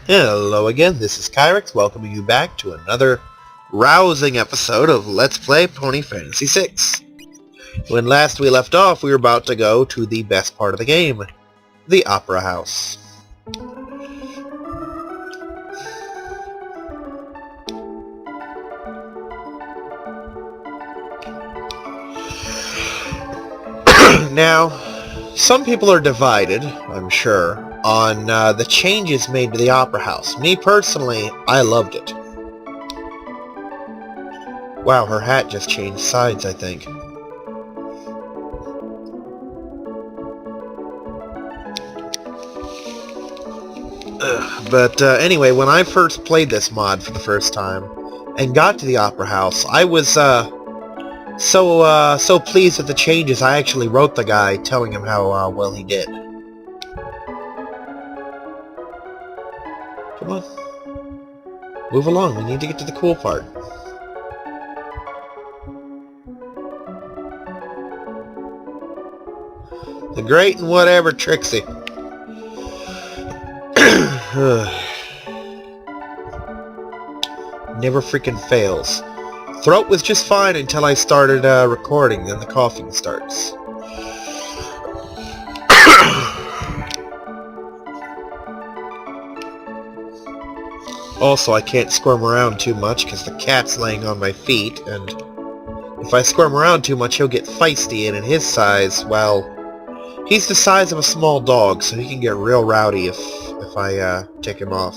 Hello again, this is Kyrix, welcoming you back to another rousing episode of Let's Play Pony Fantasy VI. When last we left off, we were about to go to the best part of the game, the Opera House. Now, some people are divided, I'm sure, on the changes made to the Opera House. Me personally, I loved it. Wow, her hat just changed sides, I think. But anyway, when I first played this mod for the first time and got to the Opera House, I was so pleased with the changes, I actually wrote the guy telling him how well he did. Come on. Move along, we need to get to the cool part. The great and whatever Trixie. Never freaking fails. Throat was just fine until I started recording, then the coughing starts. Also, I can't squirm around too much because the cat's laying on my feet, and if I squirm around too much, he'll get feisty, and in his size, well, he's the size of a small dog, so he can get real rowdy if I take him off.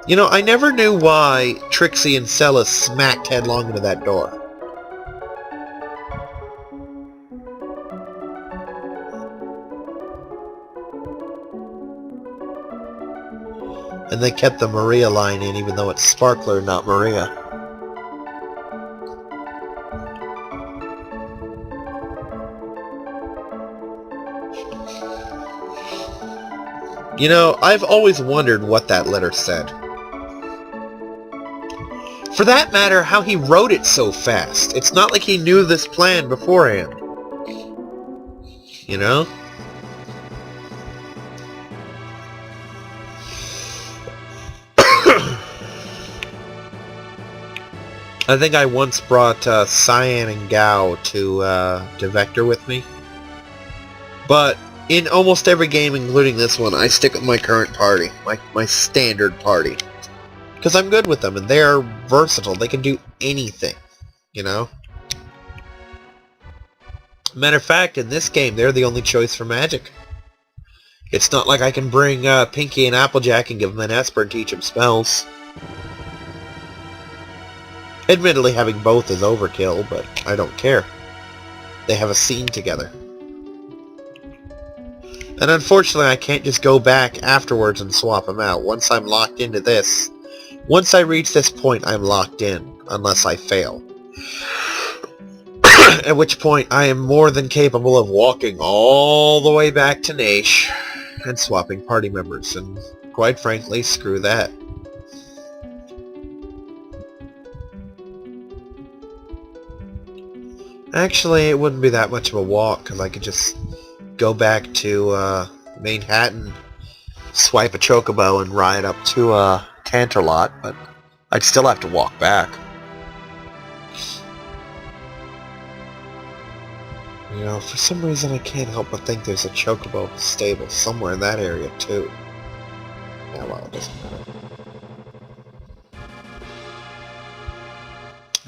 You know, I never knew why Trixie and Sella smacked headlong into that door. And they kept the Maria line in, even though it's Sparkler, not Maria. You know, I've always wondered what that letter said. For that matter, how he wrote it so fast. It's not like he knew this plan beforehand. You know? I think I once brought Cyan and Gao to Vector with me. But in almost every game, including this one, I stick with my current party. My standard party. Because I'm good with them, and they're versatile. They can do anything, you know? Matter of fact, in this game, they're the only choice for magic. It's not like I can bring Pinky and Applejack and give them an Esper and teach them spells. Admittedly, having both is overkill, but I don't care. They have a scene together. And unfortunately, I can't just go back afterwards and swap them out. Once I'm locked into this, once I reach this point, I'm locked in, unless I fail. At which point, I am more than capable of walking all the way back to Nash and swapping party members, and quite frankly, screw that. Actually, it wouldn't be that much of a walk, because I could just go back to Manhattan, swipe a chocobo, and ride up to Canterlot, but I'd still have to walk back. You know, for some reason I can't help but think there's a chocobo stable somewhere in that area, too. Yeah, well, it doesn't matter.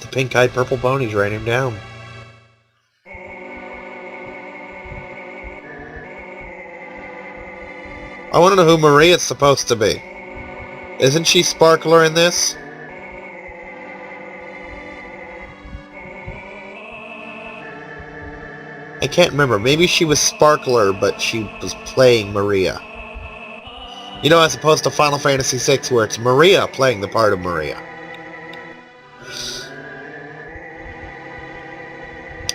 The pink-eyed purple ponies ran him down. I want to know who Maria's supposed to be. Isn't she Sparkler in this? I can't remember. Maybe she was Sparkler, but she was playing Maria. You know, as opposed to Final Fantasy VI, where it's Maria playing the part of Maria.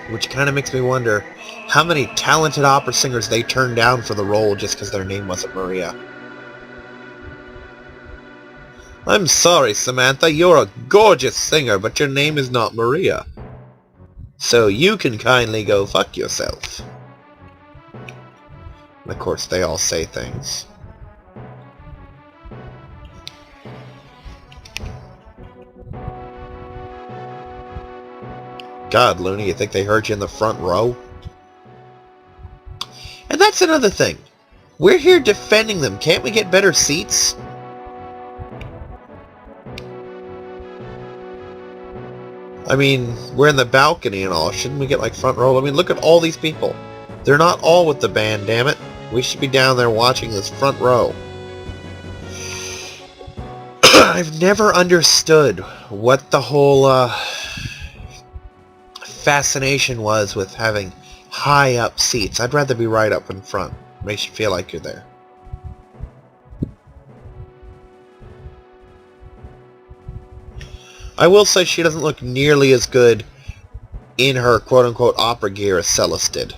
Which kind of makes me wonder how many talented opera singers they turned down for the role just because their name wasn't Maria. I'm sorry, Samantha, you're a gorgeous singer, but your name is not Maria. So you can kindly go fuck yourself. And of course, they all say things. God, Looney, you think they heard you in the front row? And that's another thing. We're here defending them. Can't we get better seats? I mean, we're in the balcony and all. Shouldn't we get, like, front row? I mean, look at all these people. They're not all with the band, damn it. We should be down there watching this front row. I've never understood what the whole, fascination was with having high-up seats. I'd rather be right up in front. Makes you feel like you're there. I will say she doesn't look nearly as good in her quote-unquote opera gear as Celis did.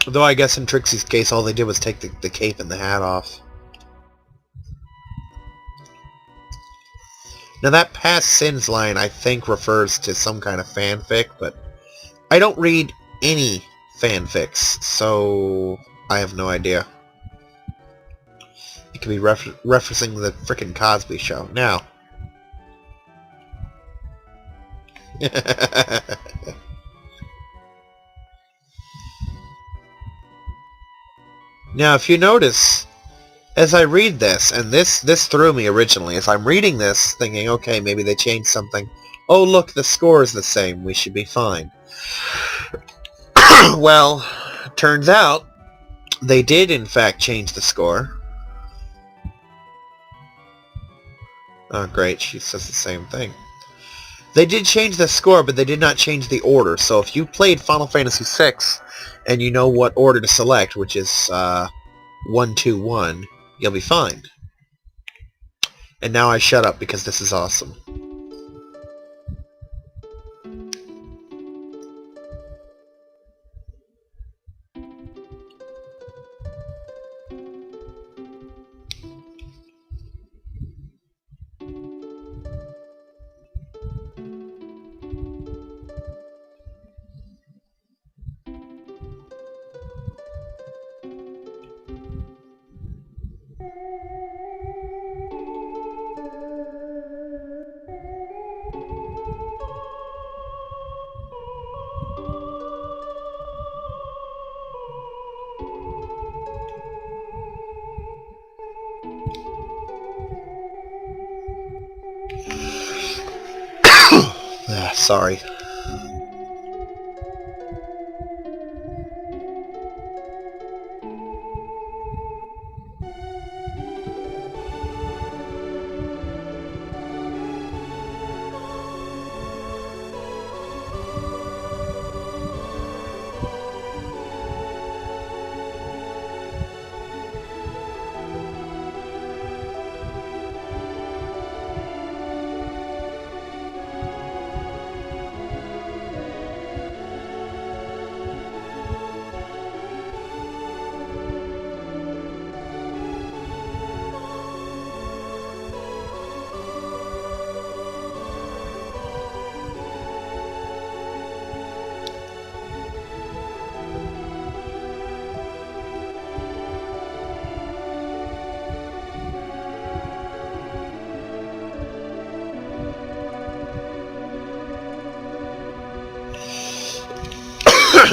Though I guess in Trixie's case all they did was take the cape and the hat off. Now that past sins line I think refers to some kind of fanfic, but I don't read any fanfics, so I have no idea. It could be referencing the frickin' Cosby Show. Now. Now, if you notice, as I read this, and this threw me originally, as I'm reading this, thinking, okay, maybe they changed something. Oh, look, the score is the same. We should be fine. Well, turns out they did, in fact, change the score. Oh, great. She says the same thing. They did change the score, but they did not change the order. So if you played Final Fantasy VI, and you know what order to select, which is 1, 2, 1, you'll be fine. And now I shut up because this is awesome. Sorry.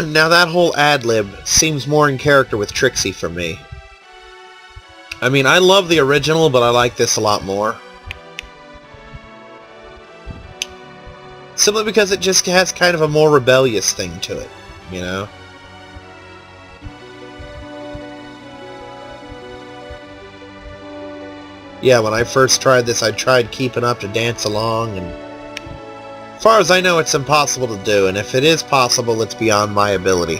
Now that whole ad-lib seems more in character with Trixie for me. I mean, I love the original, but I like this a lot more. Simply because it just has kind of a more rebellious thing to it, you know? Yeah, when I first tried this, I tried keeping up to dance along, and as far as I know, it's impossible to do, and if it is possible, it's beyond my ability.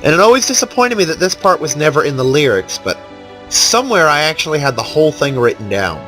And it always disappointed me that this part was never in the lyrics, but somewhere I actually had the whole thing written down.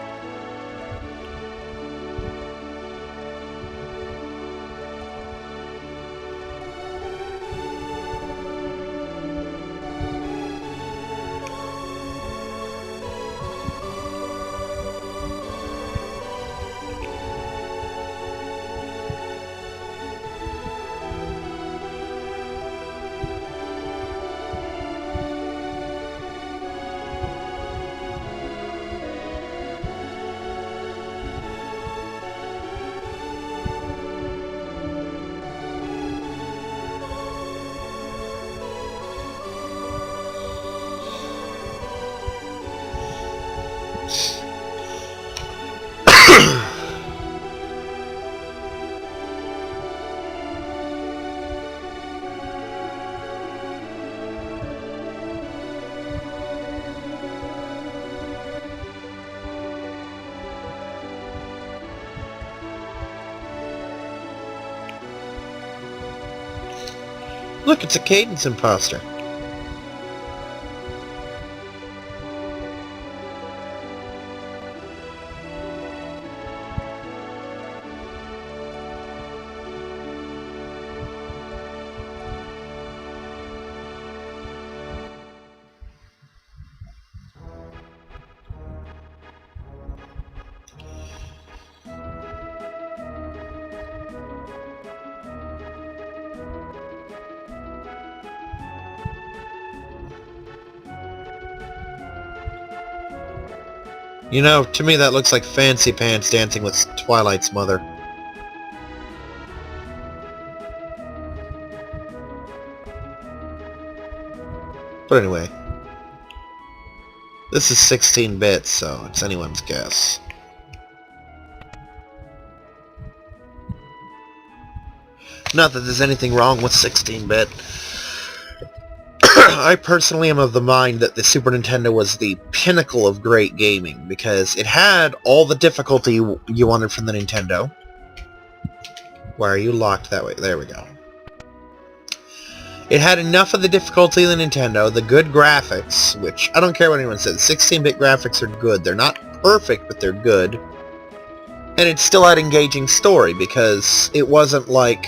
Look, it's a cadence imposter. You know, to me that looks like Fancy Pants dancing with Twilight's mother. But anyway, this is 16-bit, so it's anyone's guess. Not that there's anything wrong with 16-bit. I personally am of the mind that the Super Nintendo was the pinnacle of great gaming, because it had all the difficulty you wanted from the Nintendo. Why are you locked that way? There we go. It had enough of the difficulty of the Nintendo, the good graphics, which, I don't care what anyone says, 16-bit graphics are good. They're not perfect, but they're good. And it still had engaging story, because it wasn't like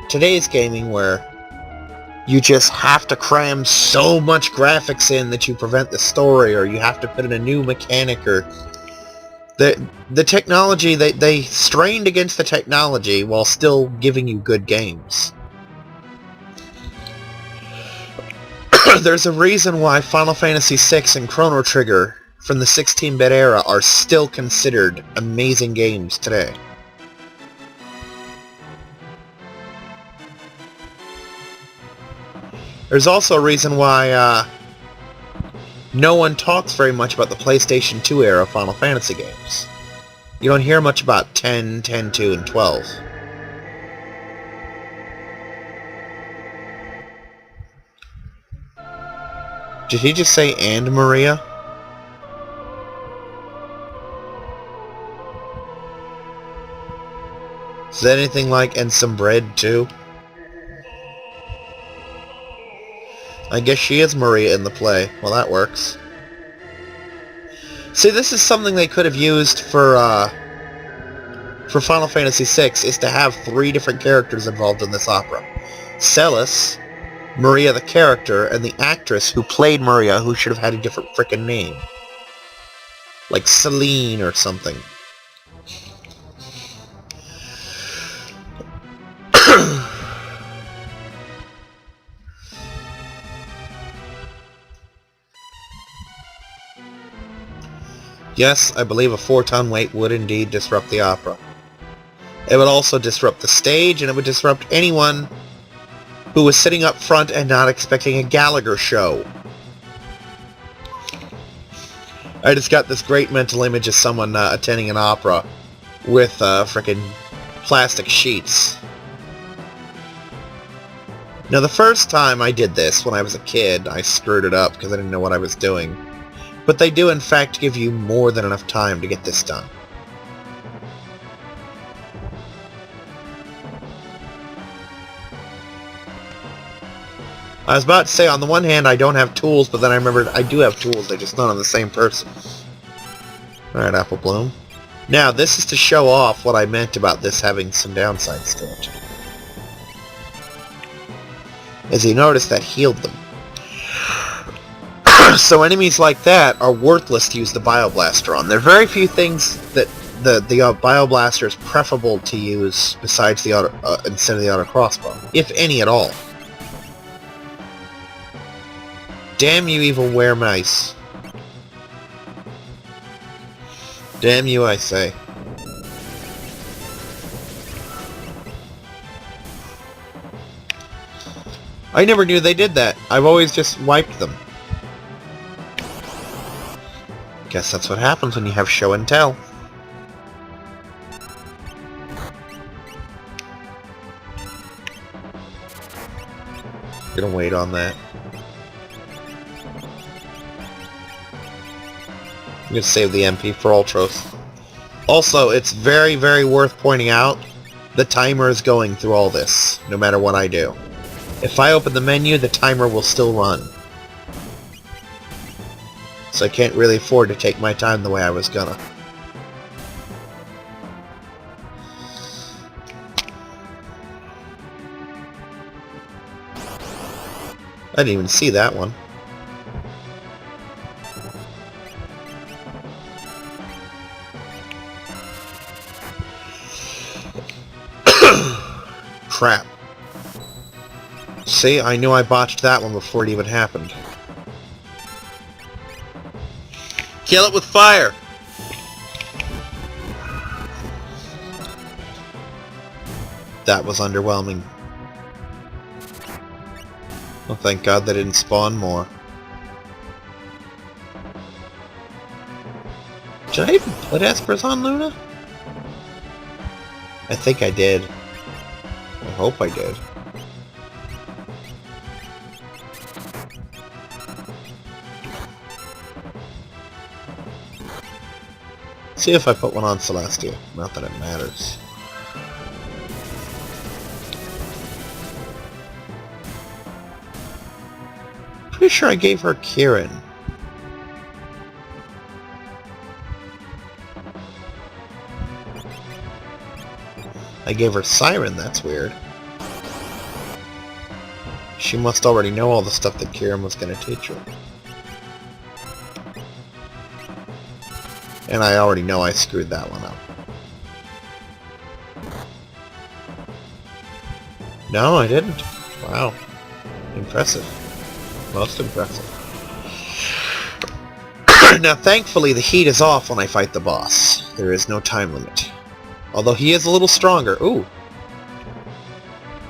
today's gaming where you just have to cram so much graphics in that you prevent the story, or you have to put in a new mechanic, or... The technology, they strained against the technology while still giving you good games. There's a reason why Final Fantasy VI and Chrono Trigger from the 16-bit era are still considered amazing games today. There's also a reason why no one talks very much about the PlayStation 2 era Final Fantasy games. You don't hear much about 10, 10-2, and 12. Did he just say "and Maria"? Is that anything like "and some bread too"? I guess she is Maria in the play. Well, that works. See, this is something they could have used for Final Fantasy VI, is to have 3 different characters involved in this opera. Celis, Maria the character, and the actress who played Maria, who should have had a different frickin' name. Like Celine or something. Yes, I believe a 4-ton weight would indeed disrupt the opera. It would also disrupt the stage, and it would disrupt anyone who was sitting up front and not expecting a Gallagher show. I just got this great mental image of someone attending an opera with frickin' plastic sheets. Now, the first time I did this, when I was a kid, I screwed it up because I didn't know what I was doing. But they do, in fact, give you more than enough time to get this done. I was about to say, on the one hand, I don't have tools, but then I remembered I do have tools, they're just not on the same person. Alright, Apple Bloom. Now, this is to show off what I meant about this having some downsides to it. As you notice, that healed them. So enemies like that are worthless to use the Bioblaster on. There are very few things that the Bioblaster is preferable to use besides the instead of the auto crossbow, if any at all. Damn you, evil weremice! Damn you, I say. I never knew they did that. I've always just wiped them. Guess that's what happens when you have show and tell. Gonna wait on that. I'm gonna save the MP for Ultros. Also, it's very, very worth pointing out the timer is going through all this, no matter what I do. If I open the menu, the timer will still run. So I can't really afford to take my time the way I was gonna. I didn't even see that one. Crap. See, I knew I botched that one before it even happened. Kill it with fire! That was underwhelming. Well, thank God they didn't spawn more. Did I even put Espers on Luna? I think I did. I hope I did. See if I put one on Celestia. Not that it matters. Pretty sure I gave her Kieran. I gave her Siren, that's weird. She must already know all the stuff that Kieran was going to teach her. And I already know I screwed that one up. No, I didn't. Wow. Impressive. Most impressive. Now, thankfully, the heat is off when I fight the boss. There is no time limit. Although he is a little stronger. Ooh.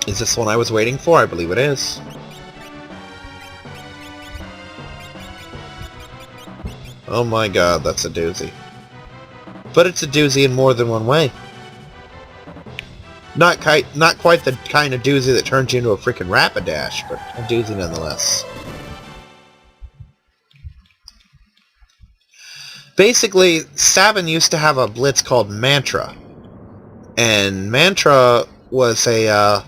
Is this one I was waiting for? I believe it is. Oh my god, that's a doozy. But it's a doozy in more than one way. Not quite the kind of doozy that turns you into a freaking Rapidash, but a doozy nonetheless. Basically, Sabin used to have a blitz called Mantra. And Mantra was a,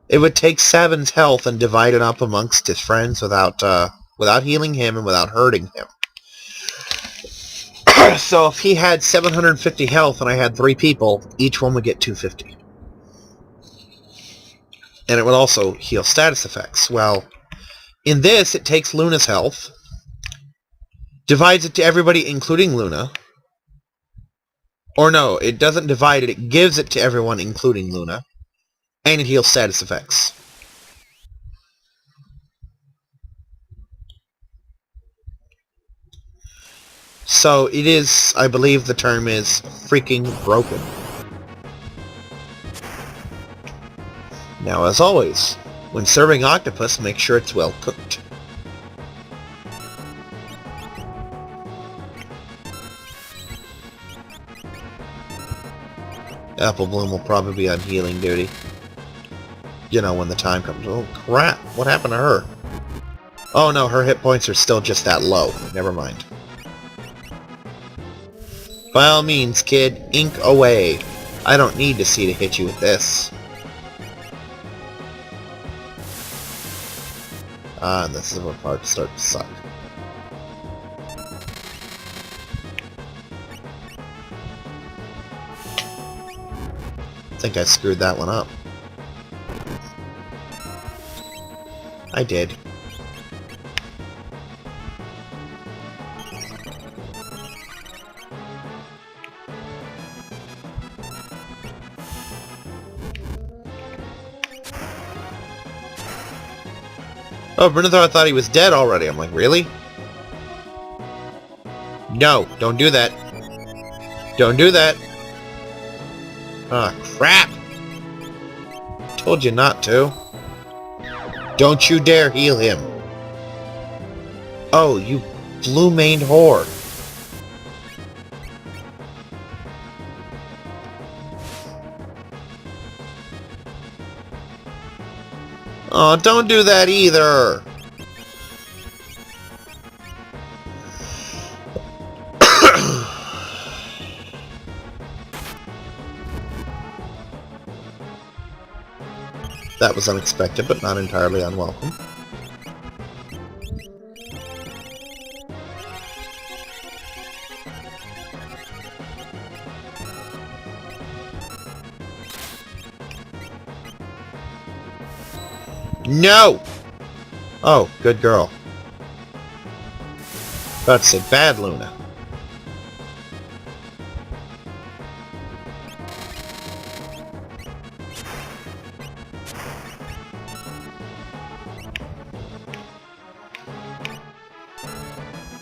it would take Sabin's health and divide it up amongst his friends without healing him and without hurting him. So if he had 750 health and I had 3 people, each one would get 250. And it would also heal status effects. Well, in this, it takes Luna's health, divides it to everybody, including Luna. Or no, it doesn't divide it, it gives it to everyone, including Luna. And it heals status effects. So it is, I believe the term is, freaking broken. Now, as always, when serving octopus, make sure it's well cooked. Apple Bloom will probably be on healing duty. You know, when the time comes. Oh, crap. What happened to her? Oh, no, her hit points are still just that low. Never mind. By all means, kid, ink away. I don't need to see to hit you with this. Ah, and this is where parts start to suck. I think I screwed that one up. I did. Oh, Brenithar thought he was dead already. I'm like, really? No, don't do that. Don't do that. Ah, crap! Told you not to. Don't you dare heal him. Oh, you blue-maned whore. Oh, don't do that either! That was unexpected, but not entirely unwelcome. No! Oh, good girl. About to say bad Luna.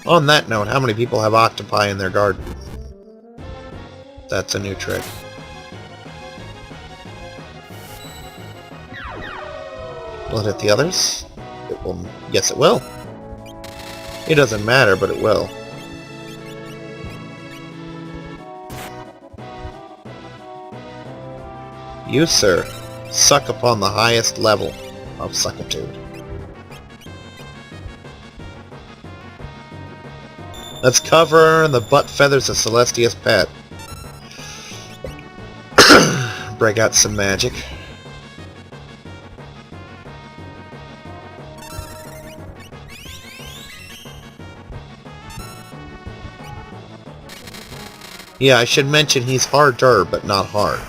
On that note, how many people have octopi in their garden? That's a new trick. Will it hit the others? It will. Yes, it will. It doesn't matter, but it will. You, sir, suck upon the highest level of suckitude. Let's cover the butt feathers of Celestia's pet. Break out some magic. Yeah, I should mention he's harder, but not hard.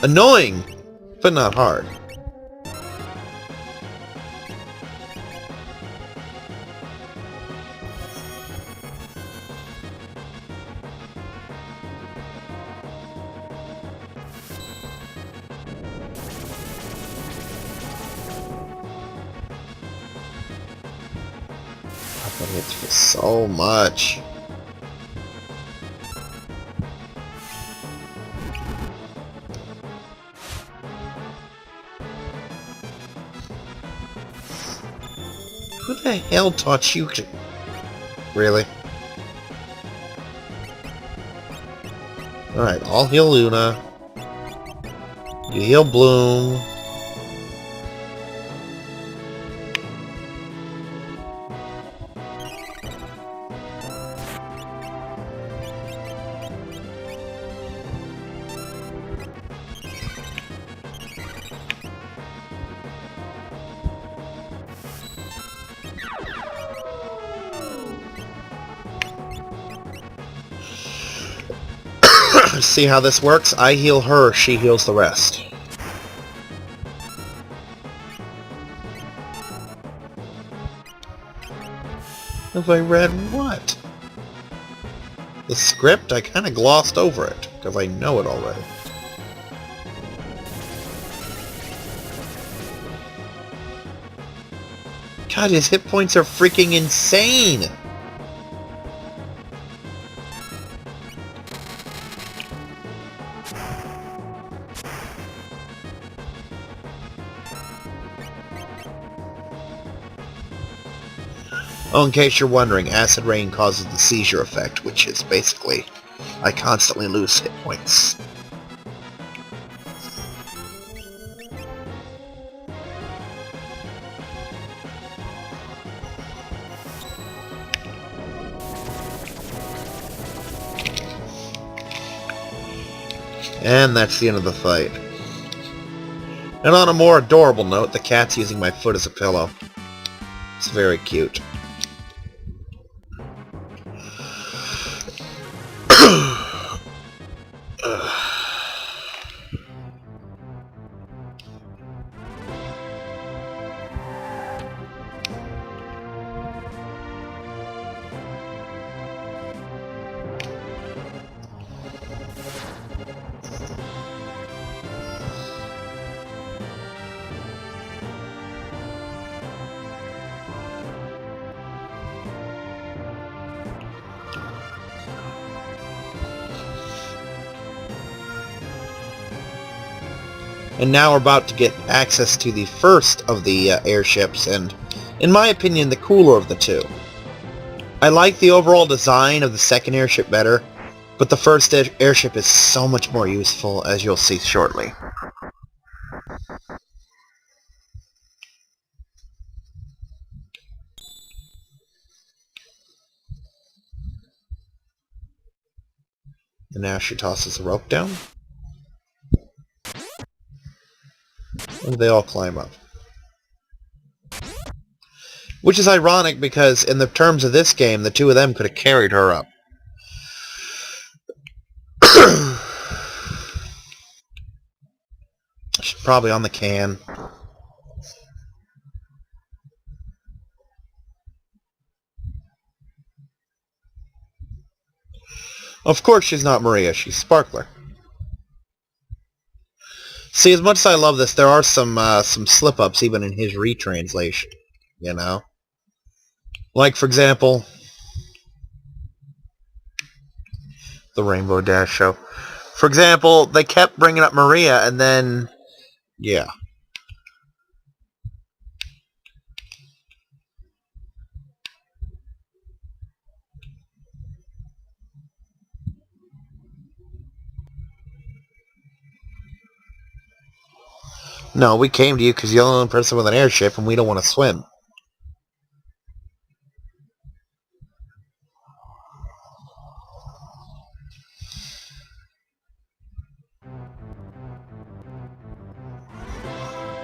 Annoying, but not hard. I've been hit for so much. Who the hell taught you to... Really? Alright, I'll heal Luna. You heal Bloom. See how this works? I heal her, she heals the rest. Have I read what? The script? I kind of glossed over it, because I know it already. God, his hit points are freaking insane! Oh, in case you're wondering, acid rain causes the seizure effect, which is basically, I constantly lose hit points. And that's the end of the fight. And on a more adorable note, the cat's using my foot as a pillow. It's very cute. And now we're about to get access to the first of the airships, and in my opinion, the cooler of the two. I like the overall design of the second airship better, but the first airship is so much more useful, as you'll see shortly. And now she tosses the rope down. And they all climb up. Which is ironic because in the terms of this game, the two of them could have carried her up. She's probably on the can. Of course she's not Maria, she's Sparkler. See, as much as I love this, there are some slip-ups even in his retranslation, you know? Like, for example, the Rainbow Dash show. For example, they kept bringing up Maria, and then, yeah. No, we came to you because you're the only person with an airship, and we don't want to swim.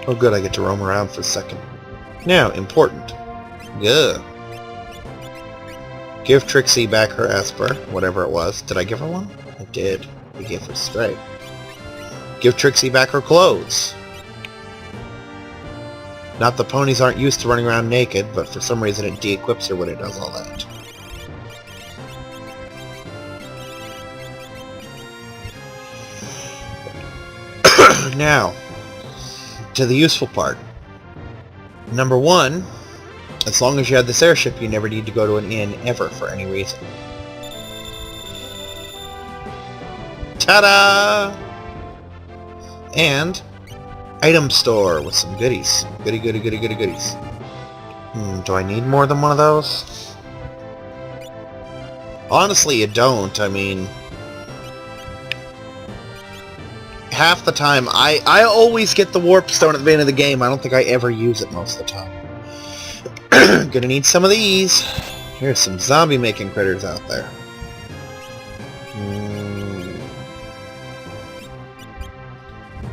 Oh good, I get to roam around for a second. Now, important. Yeah. Give Trixie back her Esper, whatever it was. Did I give her one? I did. We gave her straight. Give Trixie back her clothes. Not the ponies aren't used to running around naked, but for some reason it de-equips her when it does all that. Now, to the useful part. Number one, as long as you have this airship, you never need to go to an inn ever for any reason. Ta-da! And item store with some goodies. Goodies. Do I need more than one of those? Honestly, you don't. I mean, half the time, I always get the warp stone at the beginning of the game. I don't think I ever use it most of the time. Gonna need some of these. Here's some zombie making critters out there.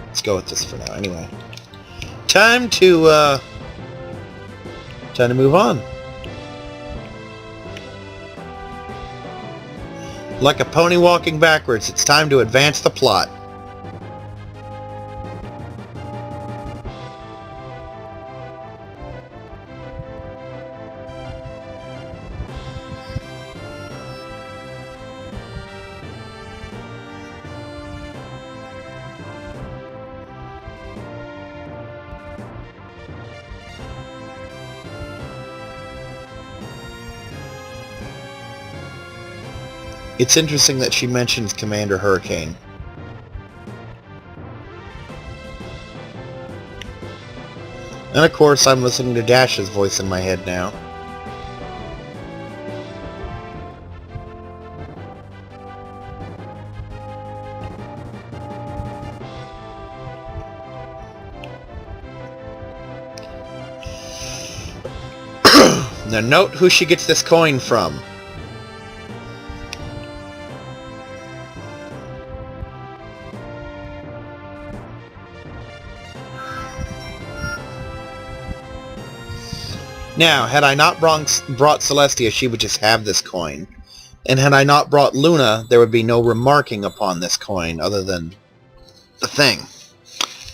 Let's go with this for now, anyway. Time to move on. Like a pony walking backwards, it's time to advance the plot. It's interesting that she mentions Commander Hurricane. And of course, I'm listening to Dash's voice in my head now. Now note who she gets this coin from. Now, had I not brought Celestia, she would just have this coin. And had I not brought Luna, there would be no remarking upon this coin other than the thing.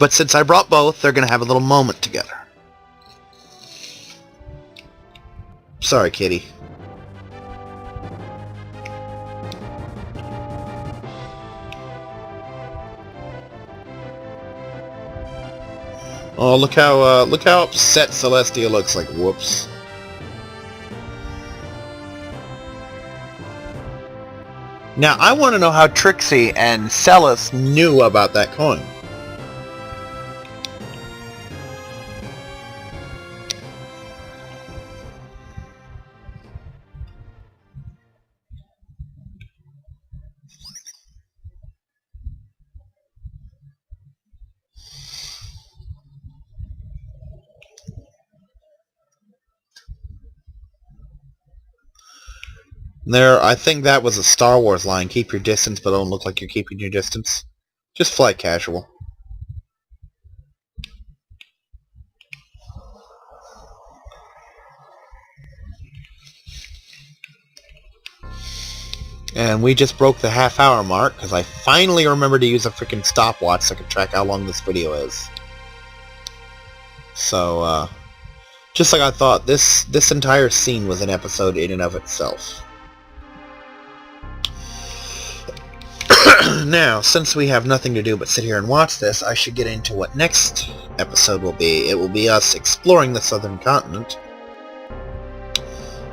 But since I brought both, they're going to have a little moment together. Sorry, kitty. Oh, look how upset Celestia looks. Like, whoops. Now, I want to know how Trixie and Celis knew about that coin. I think that was a Star Wars line. Keep your distance, but don't look like you're keeping your distance. Just fly casual. And we just broke the half-hour mark, because I finally remembered to use a freaking stopwatch so I can track how long this video is. So, just like I thought, this entire scene was an episode in and of itself. Now, since we have nothing to do but sit here and watch this, I should get into what next episode will be. It will be us exploring the southern continent.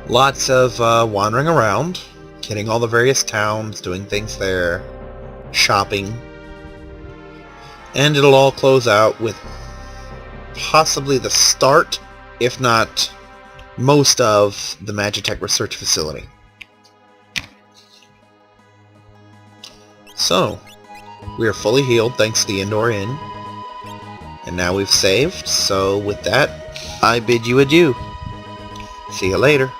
Lots of wandering around, hitting all the various towns, doing things there, shopping. And it'll all close out with possibly the start, if not most of, the Magitech research facility. So, we are fully healed thanks to the indoor inn. And now we've saved, so with that, I bid you adieu. See you later.